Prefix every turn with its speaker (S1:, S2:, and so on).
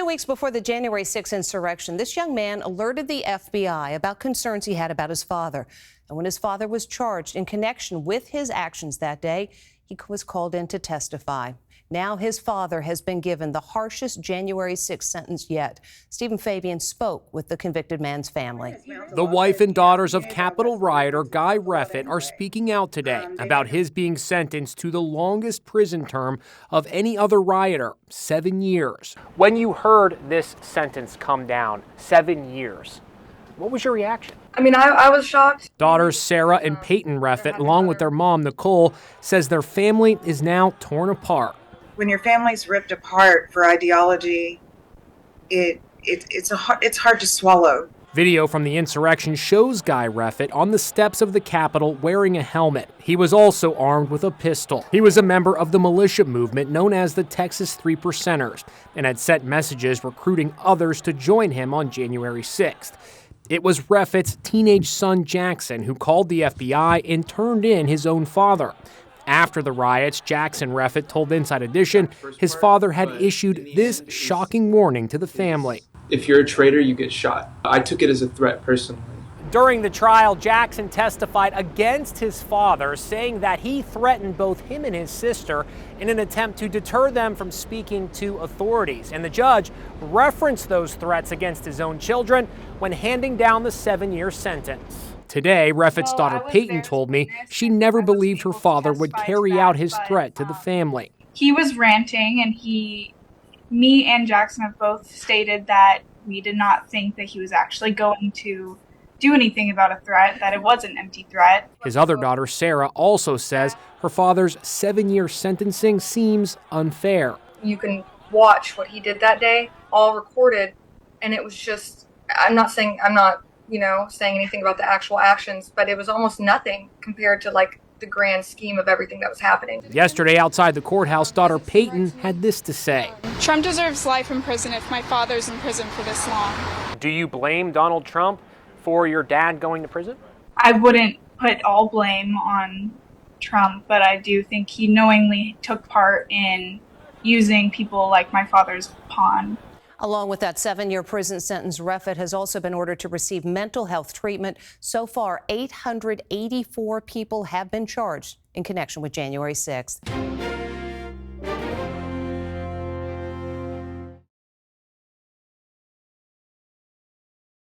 S1: weeks before the January 6th insurrection, this young man alerted the FBI about concerns he had about his father. And when his father was charged in connection with his actions that day, he was called in to testify. Now his father has been given the harshest January 6th sentence yet. Stephen Fabian spoke with the convicted man's family.
S2: The wife and daughters of Capitol rioter Guy Reffitt are speaking out today about his being sentenced to the longest prison term of any other rioter, 7 years. When you heard this sentence come down, 7 years, what was your reaction?
S3: I mean, I was shocked.
S2: Daughters Sarah and Peyton Reffitt, along with their mom Nicole, says their family is now torn apart.
S4: When your family's ripped apart for ideology, it's hard to swallow.
S2: Video from the insurrection shows Guy Reffitt on the steps of the Capitol wearing a helmet. He was also armed with a pistol. He was a member of the militia movement known as the Texas 3 Percenters and had sent messages recruiting others to join him on January 6th. It was Reffitt's teenage son Jackson who called the FBI and turned in his own father. After the riots, Jackson Reffitt told Inside Edition his father had issued this shocking warning to the family.
S5: If you're a traitor, you get shot. I took it as a threat personally.
S2: During the trial, Jackson testified against his father, saying that he threatened both him and his sister in an attempt to deter them from speaking to authorities. And the judge referenced those threats against his own children when handing down the 7-year sentence. Today, Reffitt's daughter Peyton told me she never believed her father would carry out his threat to the family.
S6: He was ranting, and me and Jackson have both stated that we did not think that he was actually going to do anything about a threat, that it was an empty threat.
S2: His other daughter, Sarah, also says her father's 7-year sentencing seems unfair.
S3: You can watch what he did that day, all recorded, and it was just, I'm not saying anything about the actual actions, but it was almost nothing compared to the grand scheme of everything that was happening.
S2: Yesterday outside the courthouse, daughter Peyton had this to say.
S7: Trump deserves life in prison if my father's in prison for this long.
S2: Do you blame Donald Trump for your dad going to prison?
S6: I wouldn't put all blame on Trump, but I do think he knowingly took part in using people like my father's pawn.
S1: Along with that 7-year prison sentence, Reffitt has also been ordered to receive mental health treatment. So far, 884 people have been charged in connection with January 6th.